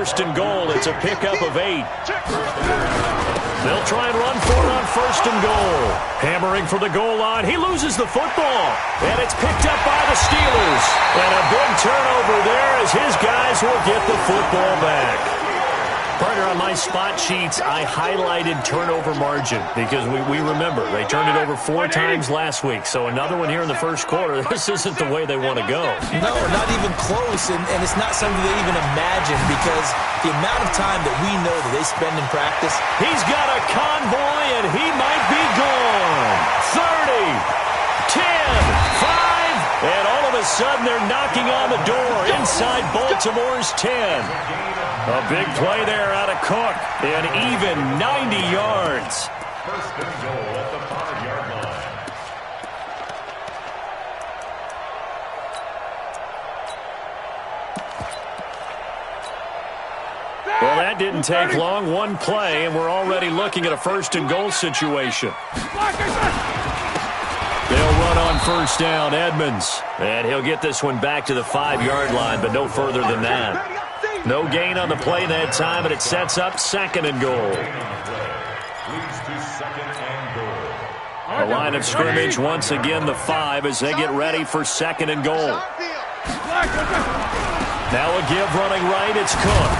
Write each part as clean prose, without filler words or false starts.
first and goal. It's a pickup of 8. They'll try and run for it on first and goal. Hammering for the goal line. He loses the football. And it's picked up by the Steelers. And a big turnover there as his guys will get the football back. Partner, on my spot sheets, I highlighted turnover margin because we remember they turned it over 4 times last week. So another one here in the first quarter. This isn't the way they want to go. No, not even close, and it's not something they even imagine because the amount of time that we know that they spend in practice. He's got a convoy, and he might be gone. 30, 10, 5, and all of a sudden they're knocking on the door inside Baltimore's 10. A big play there out of Cook, and even 90 yards. First and goal at the 5-yard line. Well, that didn't take long. One play, and we're already looking at a first and goal situation. They'll run on first down, Edmonds. And he'll get this one back to the 5-yard line, but no further than that. No gain on the play that time, and it sets up second and goal. The line of scrimmage, once again, the 5 as they get ready for second and goal. Now a give running right, it's Cook.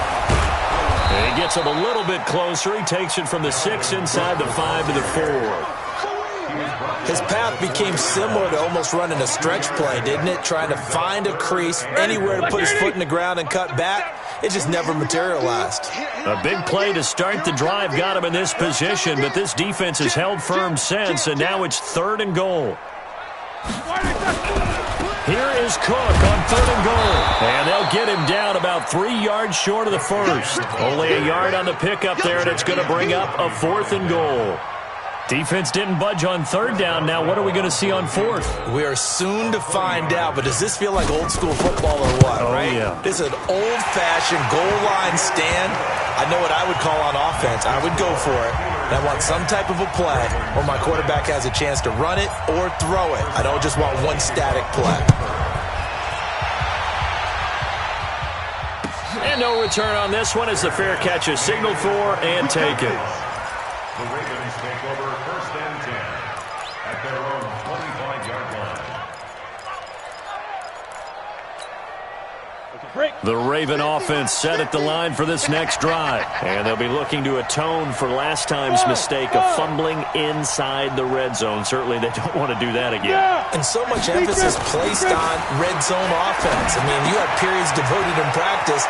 And he gets him a little bit closer. He takes it from the 6 inside the 5 to the 4. His path became similar to almost running a stretch play, didn't it? Trying to find a crease, anywhere to put his foot in the ground and cut back. It just never materialized. A big play to start the drive got him in this position, but this defense has held firm since, and now it's third and goal. Here is Cook on third and goal. And they'll get him down about 3 yards short of the first. Only a yard on the pickup there, and it's going to bring up a fourth and goal. Defense didn't budge on third down. Now what are we going to see on fourth? We are soon to find out, but does this feel like old school football or what, right? Yeah. This is an old-fashioned goal line stand. I know what I would call on offense. I would go for it. And I want some type of a play where my quarterback has a chance to run it or throw it. I don't just want one static play. And no return on this one as the fair catch is signaled for and taken. The Ravens take over first and 10 at their own 25-yard line. The Raven offense set at the line for this next drive. And they'll be looking to atone for last time's mistake of fumbling inside the red zone. Certainly they don't want to do that again. And so much emphasis placed on red zone offense. I mean, you have periods devoted in practice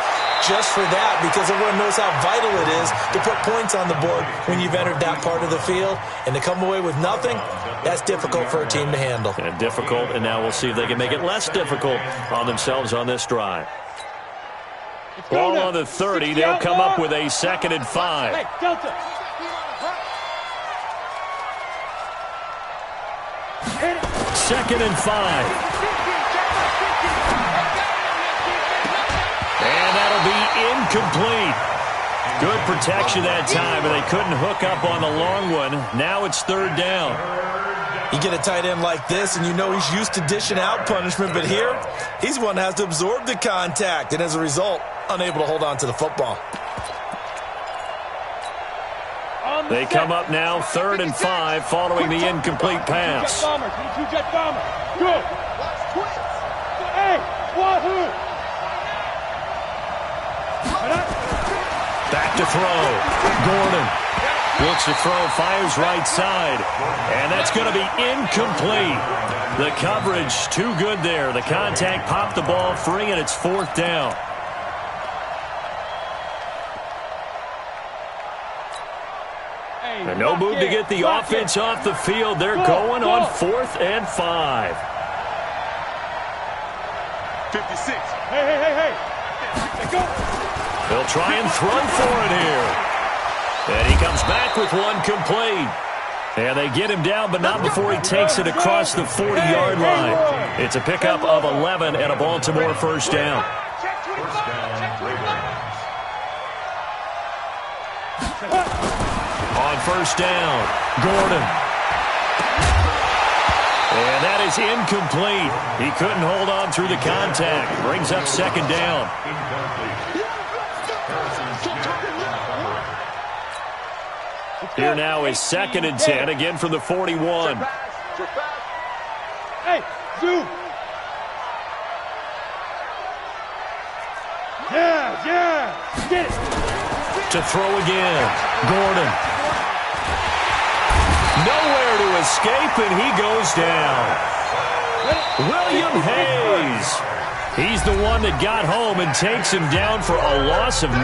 just for that because everyone knows how vital it is to put points on the board when you've entered that part of the field. And to come away with nothing, that's difficult for a team to handle. And difficult, and now we'll see if they can make it less difficult on themselves on this drive. Ball on the 30. They'll come up with a 2nd and 5. Hey, Delta. Second and 5. And that'll be incomplete. Good protection that time, but they couldn't hook up on the long one. Now it's third down. You get a tight end like this, and you know he's used to dishing out punishment, but here, he's one that has to absorb the contact, and as a result, unable to hold on to the football. They come up now, 3rd and 5, following the incomplete pass. Two-jet bomber. Good. Hey, wahoo! Back to throw. Gordon looks to throw, fires right side. And that's going to be incomplete. The coverage too good there. The contact popped the ball free, and it's 4th down. And no move to get the offense off the field. They're going on 4th and 5. 56. Hey. Go. They'll try and throw for it here. And he comes back with one complete. And they get him down, but not before he takes it across the 40-yard line. It's a pickup of 11 and a Baltimore first down. First down, Ravens. On first down, Gordon. And that is incomplete. He couldn't hold on through the contact. Brings up 2nd down. Here now is 2nd and 10, again from the 41. Hey, zoom. Yeah, get it. To throw again, Gordon. Nowhere to escape, and he goes down. William Hayes. He's the one that got home and takes him down for a loss of 9.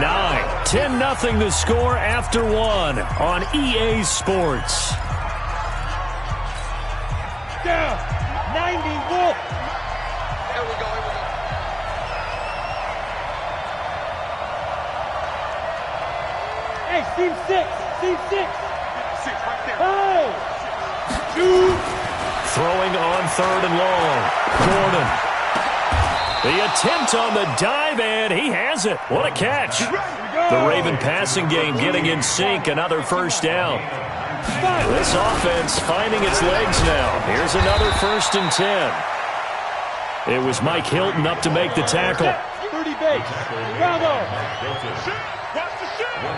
10-0 the score after 1 on EA Sports. Down. 90 Wolf. Here we go. Hey, team 6. Team 6. 6 right there. Hey. 2. Throwing on 3rd and long. Gordon. The attempt on the dive, and he has it. What a catch. The Raven passing game getting in sync. Another first down. This offense finding its legs now. Here's another 1st and 10. It was Mike Hilton up to make the tackle. 30 base. Bravo. 1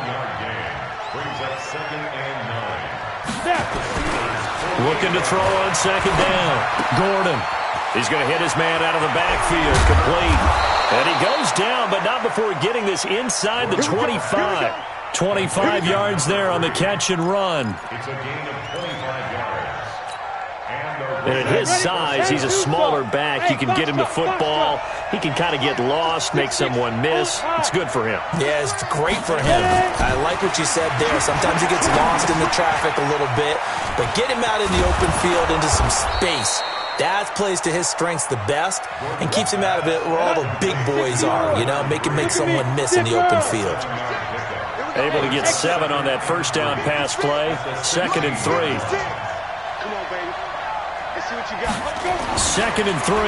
yard gain. Brings up 2nd and 9. Snap. Looking to throw on 2nd down. Gordon. He's going to hit his man out of the backfield. Complete. And he goes down, but not before getting this inside the 25. 25 yards there on the catch and run. It's a gain of 25 yards. And at his size, he's a smaller back. You can get him the football. He can kind of get lost, make someone miss. It's good for him. Yeah, it's great for him. I like what you said there. Sometimes he gets lost in the traffic a little bit, but get him out in the open field into some space. That plays to his strengths the best and keeps him out of it where all the big boys are, you know, make someone miss in the open field. Able to get 7 on that first down pass play. 2nd and 3. Come on, baby. Let's see what you got. 2nd and 3.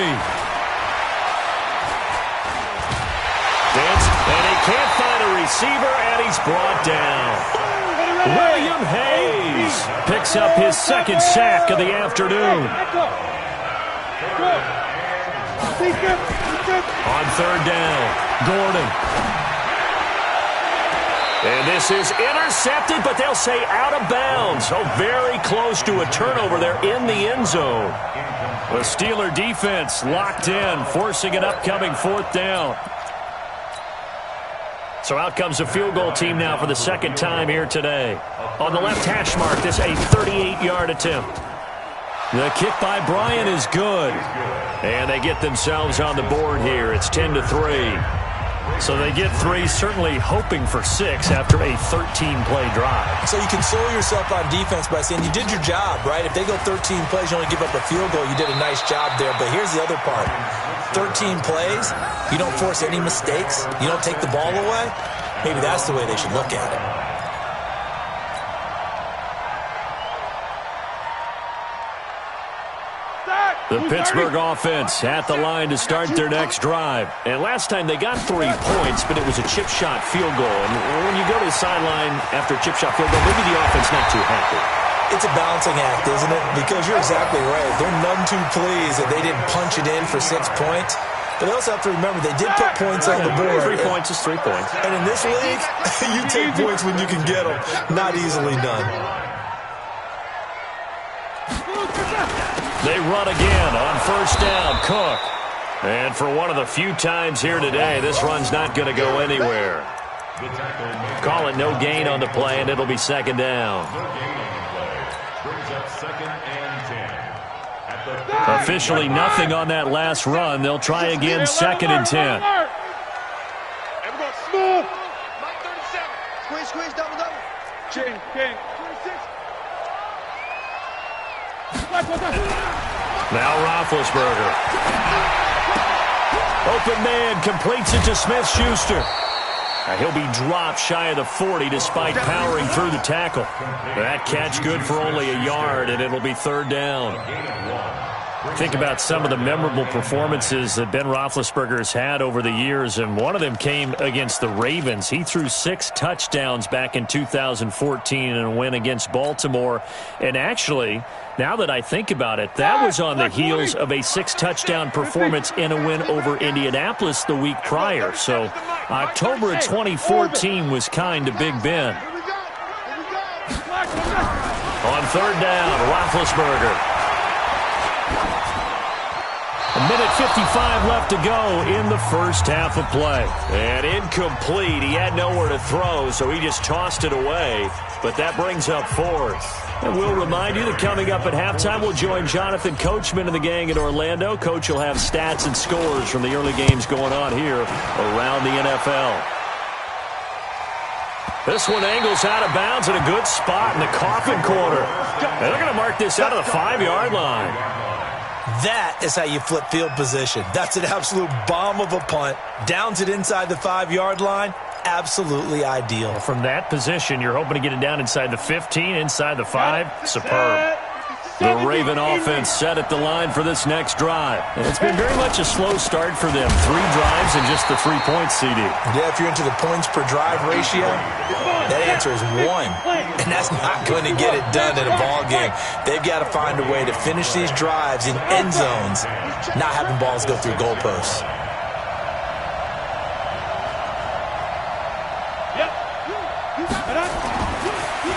And he can't find a receiver, and he's brought down. William Hayes picks up his 2nd sack of the afternoon. On 3rd down, Gordon. And this is intercepted, but they'll say out of bounds. So very close to a turnover there in the end zone. The Steeler defense locked in, forcing an upcoming 4th down. So out comes the field goal team now for the 2nd time here today. On the left hash mark, this a 38-yard attempt. The kick by Bryant is good. And they get themselves on the board here. It's 10-3. So they get 3, certainly hoping for 6 after a 13-play drive. So you console yourself on defense by saying you did your job, right? If they go 13 plays, you only give up a field goal, you did a nice job there. But here's the other part. 13 plays, you don't force any mistakes, you don't take the ball away. Maybe that's the way they should look at it. The Pittsburgh offense at the line to start their next drive. And last time they got 3 points, but it was a chip shot field goal. And when you go to the sideline after a chip shot field goal, maybe the offense not too happy. It's a balancing act, isn't it? Because you're exactly right. They're none too pleased that they didn't punch it in for 6 points. But they also have to remember they did put points on the board. 3 points is 3 points. And in this league, you take points when you can get them. Not easily done. They run again on 1st down. Cook. And for one of the few times here today, this run's not going to go anywhere. Call it no gain on the play, and it'll be 2nd down. Officially nothing on that last run. They'll try again 2nd and 10. Everyone smooth. Mike 37. Squeeze, double. King. 26. Now Roethlisberger. Open man completes it to Smith-Schuster. He'll be dropped shy of the 40 despite powering through the tackle. That catch good for only a yard, and it'll be 3rd down. Think about some of the memorable performances that Ben Roethlisberger's had over the years, and one of them came against the Ravens. He threw 6 touchdowns back in 2014 in a win against Baltimore. And actually, now that I think about it, that was on the heels of a 6-touchdown performance in a win over Indianapolis the week prior. So October of 2014 was kind to Big Ben. On third down, Roethlisberger. A minute 55 left to go in the first half of play. And incomplete. He had nowhere to throw, so he just tossed it away. But that brings up fourth. And we'll remind you that coming up at halftime, we'll join Jonathan Coachman and the gang in Orlando. Coach will have stats and scores from the early games going on here around the NFL. This one angles out of bounds in a good spot in the coffin corner. And they're going to mark this out of the 5-yard line. That is how you flip field position. That's an absolute bomb of a punt. Downs it inside the 5-yard line. Absolutely ideal. From that position, you're hoping to get it down inside the 15, inside the 5. Superb. The Raven offense set at the line for this next drive. And it's been very much a slow start for them. 3 drives and just the 3 points, CD. Yeah, if you're into the points per drive ratio, that answer is 1. And that's not going to get it done in a ball game. They've got to find a way to finish these drives in end zones, not having balls go through goalposts.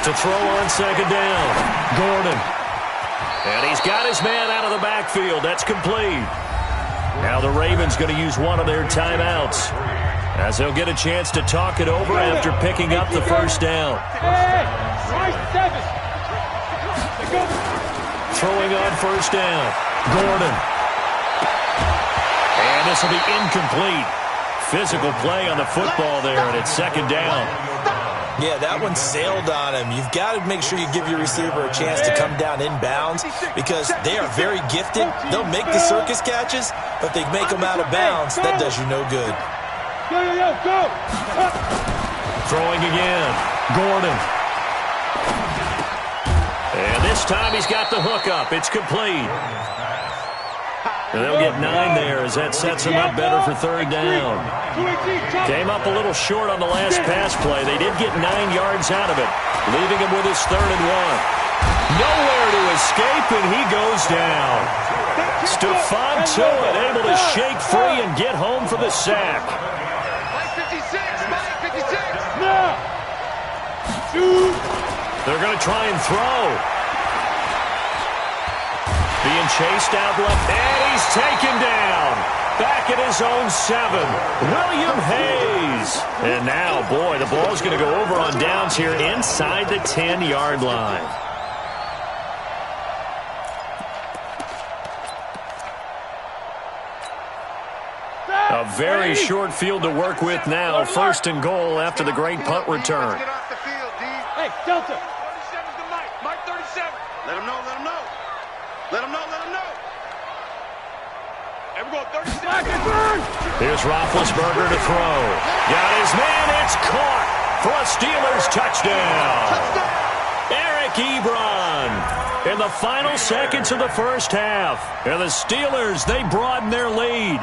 To throw on second down, Gordon. And he's got his man out of the backfield. That's complete. Now the Ravens going to use one of their timeouts, as they'll get a chance to talk it over after picking up the first down. Throwing on first down, Gordon. And this will be incomplete. Physical play on the football there, and it's second down. Yeah, that one sailed on him. You've got to make sure you give your receiver a chance to come down inbounds because they are very gifted. They'll make the circus catches, but they make them out of bounds. That does you no good. Go. Throwing again, Gordon. And this time he's got the hook up. It's complete. And they'll get 9 there as that sets him up better for third down. Came up a little short on the last pass play. They did get 9 yards out of it, leaving him with his 3rd and 1. Nowhere to escape, and he goes down. Stephon Tuitt able to shake free and get home for the sack. They're going to try and throw. Being chased out left, and he's taken down. Back at his own 7, William Hayes. And now, boy, the ball's going to go over on downs here inside the 10-yard line. A very short field to work with now. 1st and goal after the great punt return. Hey, Delta. 37's the Mike. Mike 37. Let him know. And we're going 36. Here's Roethlisberger to throw. Got his man. It's caught for a Steelers touchdown. Eric Ebron in the final seconds of the first half. And the Steelers, they broaden their lead.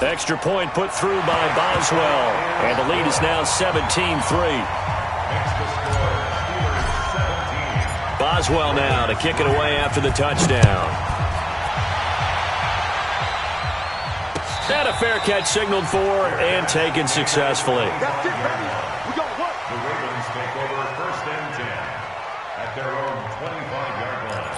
Extra point put through by Boswell. And the lead is now 17-3. Boswell now to kick it away after the touchdown. And a fair catch signaled for and taken successfully. That's it, baby. We got what? The Ravens take over 1st and 10 at their own 25-yard line.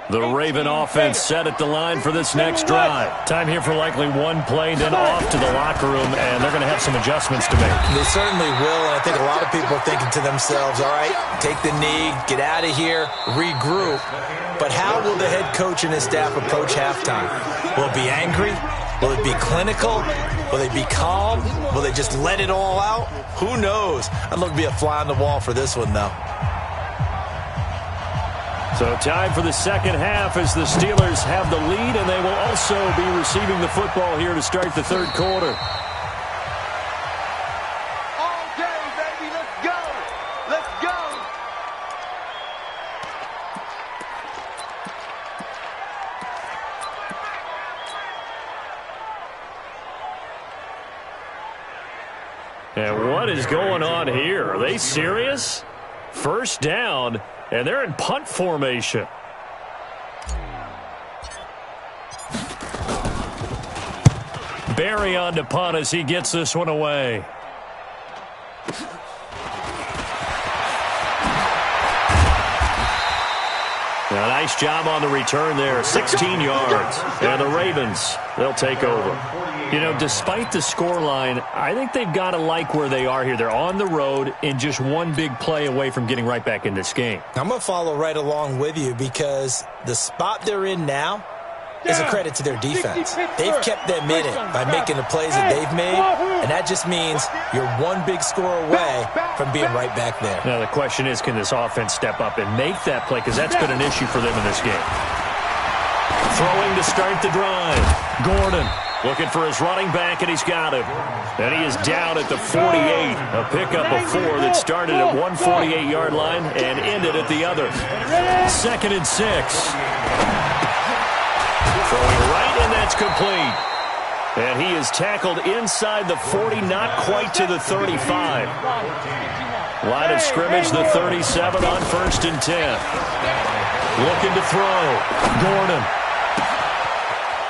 The Raven offense set at the line for this next drive. Time here for likely one play, then off to the locker room, and they're going to have some adjustments to make. They certainly will, and I think a lot of people are thinking to themselves, all right, take the knee, get out of here, regroup. But how will the head coach and his staff approach halftime? Will it be angry? Will it be clinical? Will they be calm? Will they just let it all out? Who knows? I'd love to be a fly on the wall for this one, though. So time for the second half as the Steelers have the lead, and they will also be receiving the football here to start the third quarter. All day, baby. Let's go. Let's go. And what is going on here? Are they serious? First down, and they're in punt formation. Barry on to punt as he gets this one away. A nice job on the return there. 16 yards. And the Ravens, they'll take over. You know, despite the scoreline, I think they've got to like where they are here. They're on the road and just one big play away from getting right back in this game. I'm going to follow right along with you because the spot they're in now is a credit to their defense. They've kept them in it by making the plays that they've made, and that just means you're one big score away from being right back there. Now the question is, can this offense step up and make that play, because that's been an issue for them in this game. Throwing to start the drive. Gordon looking for his running back, and he's got him. And he is down at the 48. A pickup of 4 that started at 148-yard line and ended at the other. 2nd and 6. Throwing right, and that's complete. And he is tackled inside the 40, not quite to the 35. Line of scrimmage, the 37 on 1st and 10. Looking to throw. Gordon.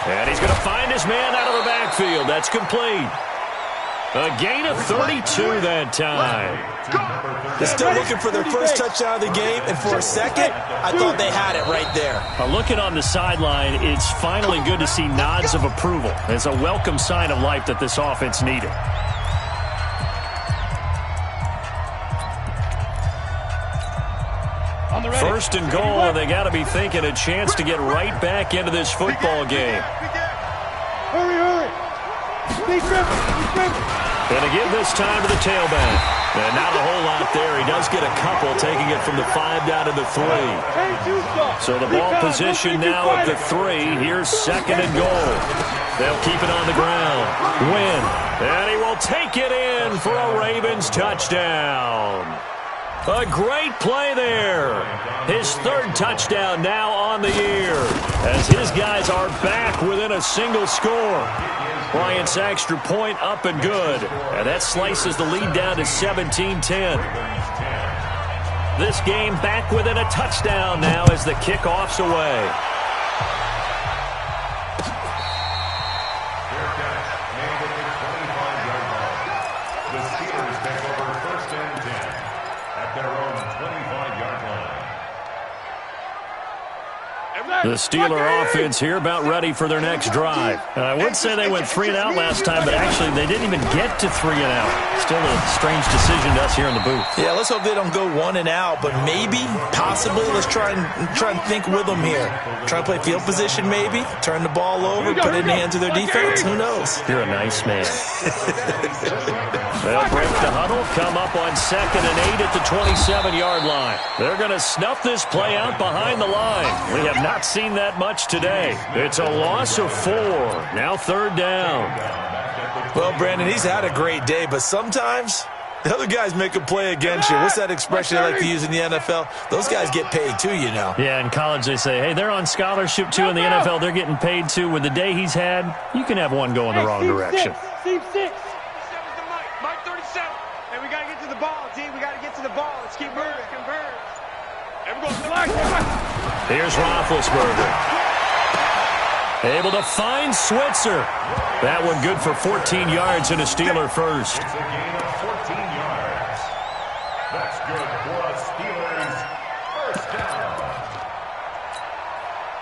And he's going to find his man out of the backfield. That's complete. A gain of 32 that time. They're still looking for their first touchdown of the game, and for a second, I thought they had it right there. Looking on the sideline, it's finally good to see nods of approval. It's a welcome sign of life that this offense needed. First and goal, and they got to be thinking a chance to get right back into this football game. Hurry. Going to give this time to the tailback. And not a whole lot there. He does get a couple, taking it from the 5 down to the 3. So the ball position now at the 3. Here's 2nd and goal. They'll keep it on the ground. Win. And he will take it in for a Ravens touchdown. A great play there. His 3rd touchdown now on the year, as his guys are back within a single score. Bryant's extra point up and good. And that slices the lead down to 17-10. This game back within a touchdown now as the kickoff's away. The Steelers take over 1st and 10 at their own 25-yard line. The Steeler offense here about ready for their next drive. I would say they went 3 and out last time, but actually they didn't even get to 3 and out. Still a strange decision to us here in the booth. Yeah, let's hope they don't go 1 and out, but maybe, possibly, let's try and think with them here. Try to play field position maybe, turn the ball over, put it in the hands of their defense. Who knows? You're a nice man. They'll break the huddle, come up on 2nd and 8 at the 27-yard line. They're going to snuff this play out behind the line. We have not seen that much today. It's a loss of 4. Now 3rd down. Well, Brandon, he's had a great day, but sometimes the other guys make a play against you. What's that expression I like to use in the NFL? Those guys get paid too, you know. Yeah, in college they say, hey, they're on scholarship too. In the NFL, they're getting paid too. With the day he's had, you can have one go in the wrong direction. Team 6. Mike 37. Hey, we got to get to the ball, team. We got to get to the ball. Let's keep moving. Converge. Here's Roethlisberger. Able to find Switzer. That one good for 14 yards and a Steeler first. It's a gain of 14 yards. That's good for a Steelers first down.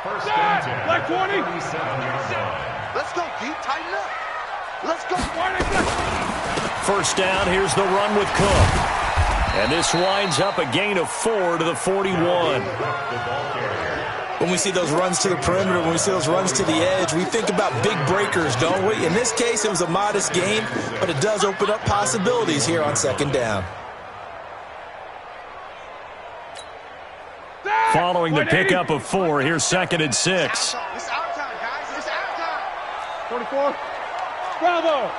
1st and 10. Black 20. 37-yard line. Let's go, D. Tighten up. Let's go. First down, here's the run with Cook. And this winds up a gain of 4 to the 41. When we see those runs to the perimeter, when we see those runs to the edge, we think about big breakers, don't we? In this case, it was a modest gain, but it does open up possibilities here on 2nd down. Following the pickup of 4, here's 2nd and 6. It's our time, guys. It's our time. 24. Bravo.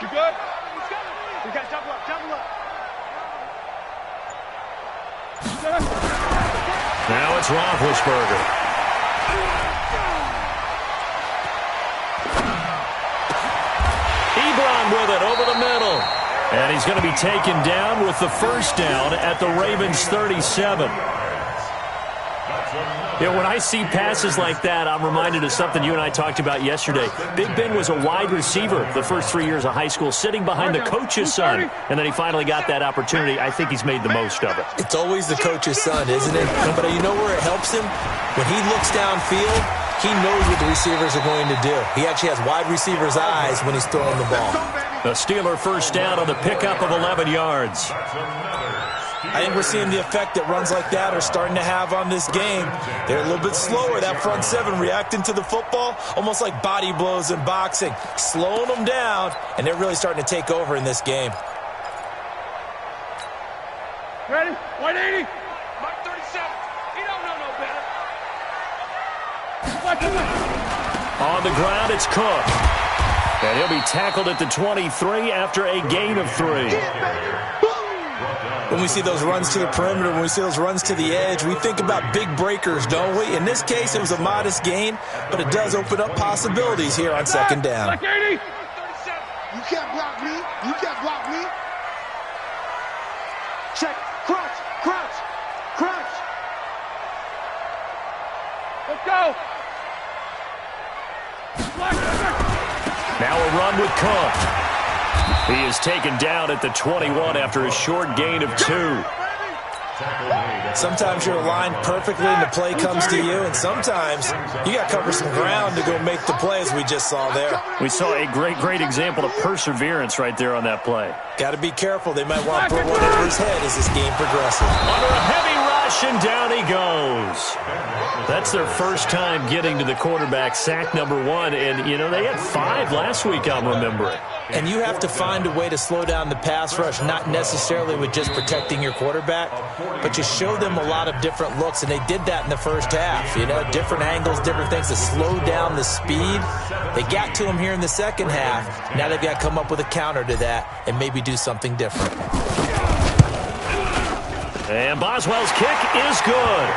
You good? We got to double up. Now it's Roethlisberger. Ebron with it over the middle. And he's going to be taken down with the first down at the Ravens 37. When I see passes like that, I'm reminded of something you and I talked about yesterday. Big Ben was a wide receiver the first 3 years of high school, sitting behind the coach's son, and then he finally got that opportunity. I think he's made the most of it. It's always the coach's son, isn't it? But you know where it helps him? When he looks downfield, he knows what the receivers are going to do. He actually has wide receivers' eyes when he's throwing the ball. The Steeler first down on the pickup of 11 yards. I think we're seeing the effect that runs like that are starting to have on this game. They're a little bit slower, that front seven, reacting to the football, almost like body blows in boxing, slowing them down, and they're really starting to take over in this game. Ready? 180. Mark 37. He don't know no better. On the ground, it's Cook. And he'll be tackled at the 23 after a gain of 3. When we see those runs to the perimeter, when we see those runs to the edge, we think about big breakers, don't we? In this case, it was a modest gain, but it does open up possibilities here on second down. You can't block me. You can't block me. Check. Crouch. Crouch. Crouch. Let's go. Now a run with Cook. He is taken down at the 21 after a short gain of 2. Sometimes you're aligned perfectly and the play comes to you, and sometimes you got to cover some ground to go make the play, as we just saw there. We saw a great example of perseverance right there on that play. Got to be careful. They might want to put one over his head as this game progresses. Under a heavy rush, and down he goes. That's their first time getting to the quarterback, sack number 1. And, they had 5 last week, I'm remembering. And you have to find a way to slow down the pass rush, not necessarily with just protecting your quarterback, but you show them a lot of different looks, and they did that in the first half. Different angles, different things to slow down the speed. They got to him here in the second half. Now they've got to come up with a counter to that and maybe do something different. And Boswell's kick is good.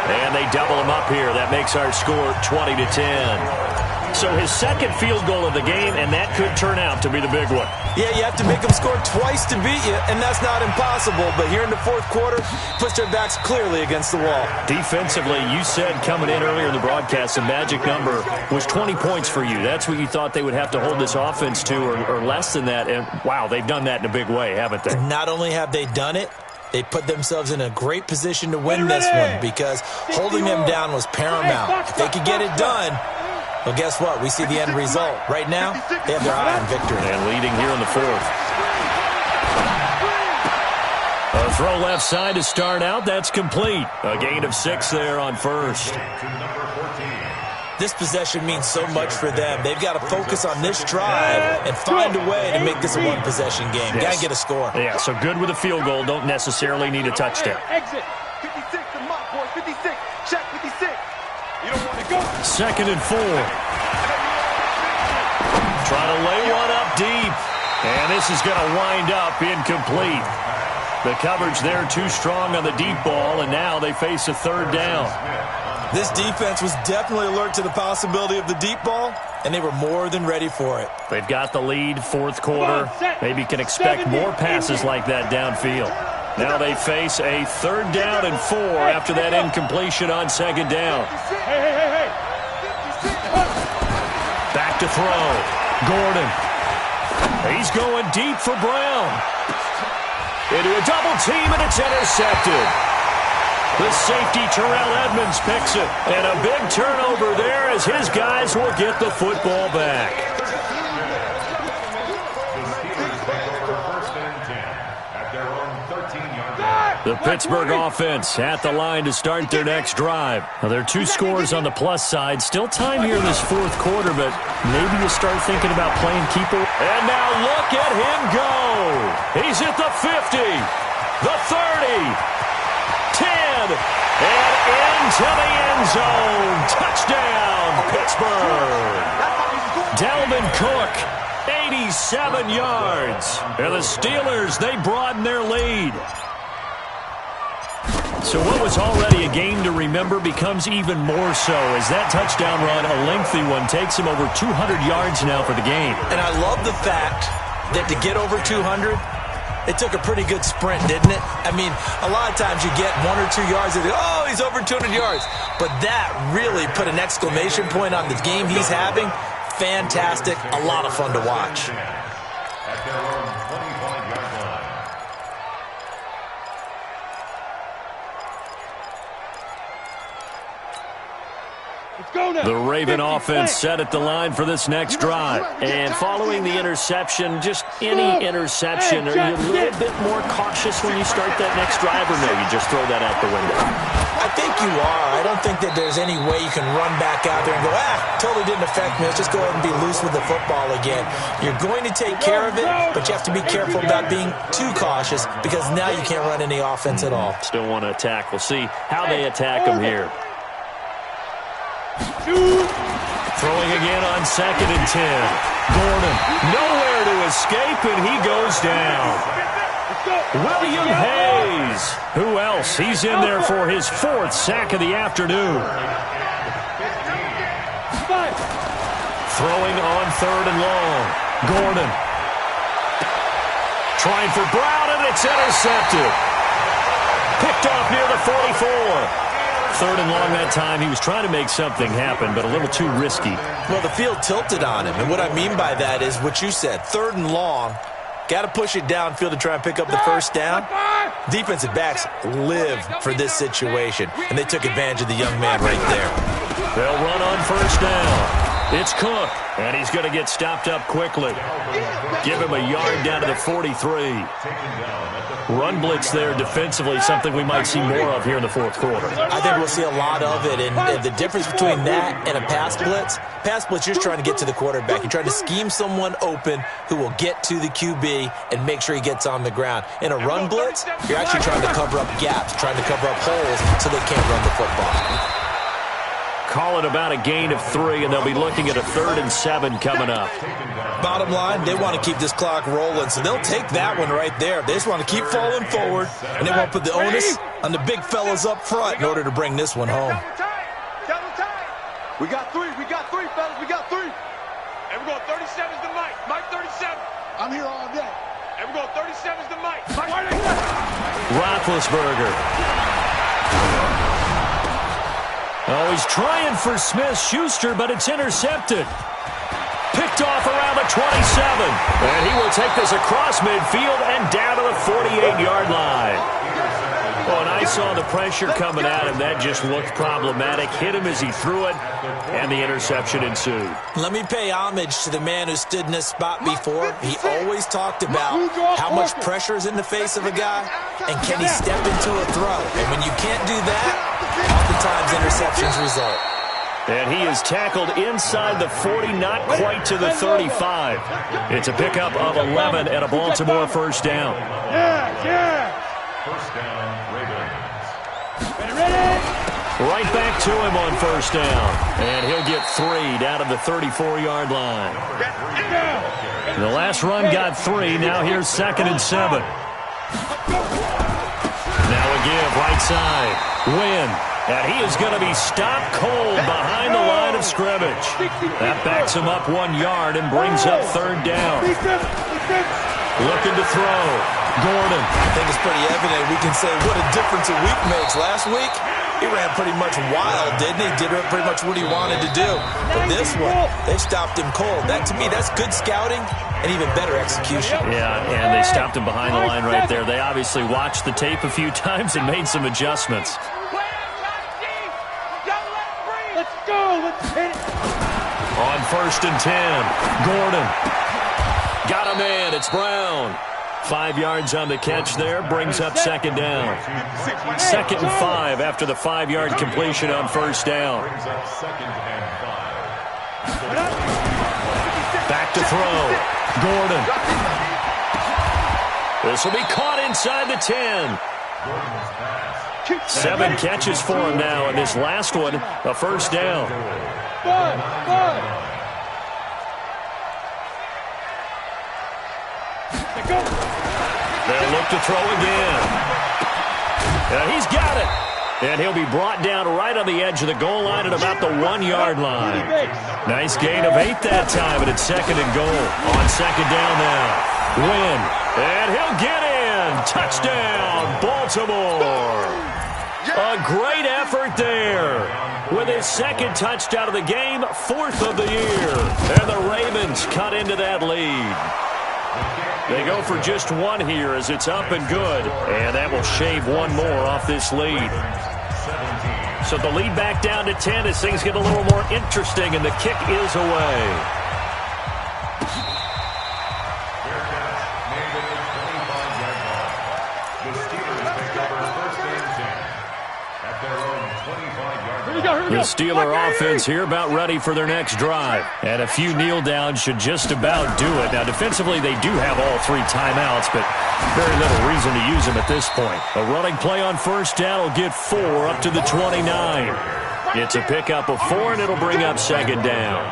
And they double him up here. That makes our score 20-10. So his second field goal of the game, and that could turn out to be the big one. Yeah, you have to make them score twice to beat you, and that's not impossible. But here in the fourth quarter, puts their backs clearly against the wall. Defensively, you said coming in earlier in the broadcast, the magic number was 20 points for you. That's what you thought they would have to hold this offense to, or less than that. And, wow, they've done that in a big way, haven't they? Not only have they done it, they put themselves in a great position to win this one because holding them down was paramount. If they could get it done, well, guess what? We see the end result. Right now, they have their eye on victory. And leading here in the fourth. A throw left side to start out. That's complete. A gain of 6 there on first. This possession means so much for them. They've got to focus on this drive and find a way to make this a one-possession game. Yes. Got to get a score. Yeah, so good with a field goal. Don't necessarily need a touchdown. Exit. 56 to Mott, boys. 56. Check 56. You don't want to go. 2nd and 4. Trying to lay one up deep. And this is going to wind up incomplete. The coverage there too strong on the deep ball, and now they face a 3rd down. This defense was definitely alert to the possibility of the deep ball, and they were more than ready for it. They've got the lead, fourth quarter. Maybe can expect more passes like that downfield. Now they face a 3rd down and 4 after that incompletion on 2nd down. Back to throw. Gordon. He's going deep for Brown. Into a double team, and it's intercepted. The safety, Terrell Edmonds, picks it. And a big turnover there as his guys will get the football back. The Pittsburgh offense at the line to start their next drive. Now, there are 2 scores on the plus side. Still time here in this fourth quarter, but maybe you start thinking about playing keeper. And now look at him go. He's at the 50, the 30. 10, and into the end zone. Touchdown, Pittsburgh. Dalvin Cook, 87 yards. And the Steelers, they broaden their lead. So what was already a game to remember becomes even more so as that touchdown run, a lengthy one, takes him over 200 yards now for the game. And I love the fact that to get over 200, It took a pretty good sprint, didn't it? I mean, a lot of times you get 1 or 2 yards and oh, he's over 200 yards. But that really put an exclamation point on the game he's having. Fantastic. A lot of fun to watch. At their own 25-yard line. The Raven offense set at the line for this next drive. And following the interception, just any interception, are you a little bit more cautious when you start that next drive, or no, you just throw that out the window? I think you are. I don't think that there's any way you can run back out there and go, totally didn't affect me. Let's just go ahead and be loose with the football again. You're going to take care of it, but you have to be careful about being too cautious because now you can't run any offense at all. Still want to attack. We'll see how they attack them here. Throwing again on 2nd and 10. Gordon nowhere to escape, and he goes down. William Hayes. Who else? He's in there for his 4th sack of the afternoon. Throwing on 3rd and long. Gordon. Trying for Brown, and it's intercepted. Picked off near the 44. 3rd and long that time. He was trying to make something happen, but a little too risky. Well, the field tilted on him, and what I mean by that is what you said. 3rd and long. Got to push it downfield to try and pick up the first down. Defensive backs live for this situation, and they took advantage of the young man right there. They'll run on 1st down. It's Cook, and he's going to get stopped up quickly. Give him a yard down to the 43. Run blitz there defensively, something we might see more of here in the 4th quarter. I think we'll see a lot of it, and the difference between that and a pass blitz, you're just trying to get to the quarterback. You're trying to scheme someone open who will get to the QB and make sure he gets on the ground. In a run blitz, you're actually trying to cover up gaps, trying to cover up holes so they can't run the football. Call it about a gain of 3, and they'll be looking at a 3rd and 7 coming up. Bottom line, they want to keep this clock rolling, so they'll take that one right there. They just want to keep falling forward, and they won't put the onus on the big fellas up front in order to bring this one home. We got 3, fellas, we got 3. And we're going 37's the Mike. Mike 37. I'm here all day. And we're going 37's the Mike. Mike. Roethlisberger. Oh, he's trying for Smith-Schuster, but it's intercepted. Picked off around the 27. And he will take this across midfield and down to the 48-yard line. Oh, and I saw the pressure coming at him. That just looked problematic. Hit him as he threw it, and the interception ensued. Let me pay homage to the man who stood in this spot before. He always talked about how much pressure is in the face of a guy, and can he step into a throw. And when you can't do that, oftentimes interceptions result. And he is tackled inside the 40, not quite to the 35. It's a pickup of 11 and a Baltimore 1st down. First down, Ravens. Right back to him on 1st down. And he'll get 3 down to the 34-yard line. The last run got 3. Now here's 2nd and 7. Now a give right side. Wynn. And he is going to be stopped cold behind the line of scrimmage. That backs him up 1 yard and brings up 3rd down. Looking to throw. Gordon. I think it's pretty evident. We can say what a difference a week makes. Last week, he ran pretty much wild, didn't he? Did pretty much what he wanted to do. But this one, they stopped him cold. That, to me, that's good scouting and even better execution. Yeah, and they stopped him behind the line right there. They obviously watched the tape a few times and made some adjustments. Let's go. Let's hit it. On 1st and 10, Gordon. Got a man. It's Brown. 5 yards on the catch there. Brings up 2nd down. 2nd and 5 after the 5-yard completion on 1st down. Back to throw. Gordon. This will be caught inside the 10. 7 catches for him now, and this last one, a 1st down. They'll look to throw again. And he's got it. And he'll be brought down right on the edge of the goal line at about the 1-yard line. Nice gain of 8 that time, and it's 2nd and goal. On 2nd down now. Wynn. And he'll get it. one. Touchdown, Baltimore. A great effort there. With his second touchdown of the game, 4th of the year. And the Ravens cut into that lead. They go for just one here as it's up and good. And that will shave one more off this lead. So the lead back down to 10 as things get a little more interesting, and the kick is away. The Steeler offense here about ready for their next drive. And a few kneel downs should just about do it. Now, defensively, they do have all 3 timeouts, but very little reason to use them at this point. A running play on first down will get 4 up to the 29. It's a pickup of 4, and it'll bring up second down.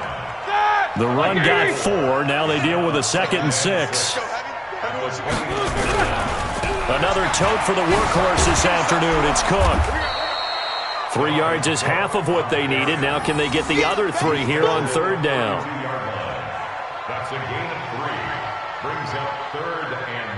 The run got 4. Now they deal with a 2nd and 6. Another tote for the workhorse this afternoon. It's Cook. 3 yards is half of what they needed. Now can they get the other 3 here on third down? That's a gain of 3. Brings up 3rd and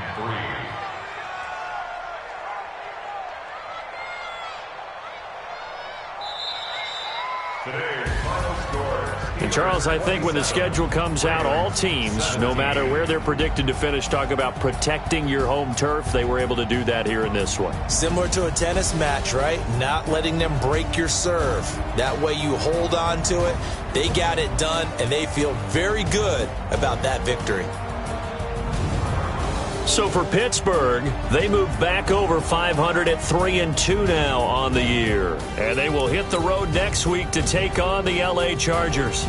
3. Today's final scores. And Charles, I think when the schedule comes out, all teams, no matter where they're predicted to finish, talk about protecting your home turf. They were able to do that here in this one. Similar to a tennis match, right? Not letting them break your serve. That way you hold on to it. They got it done, and they feel very good about that victory. So for Pittsburgh, they move back over 500 at 3-2 now on the year. And they will hit the road next week to take on the LA Chargers.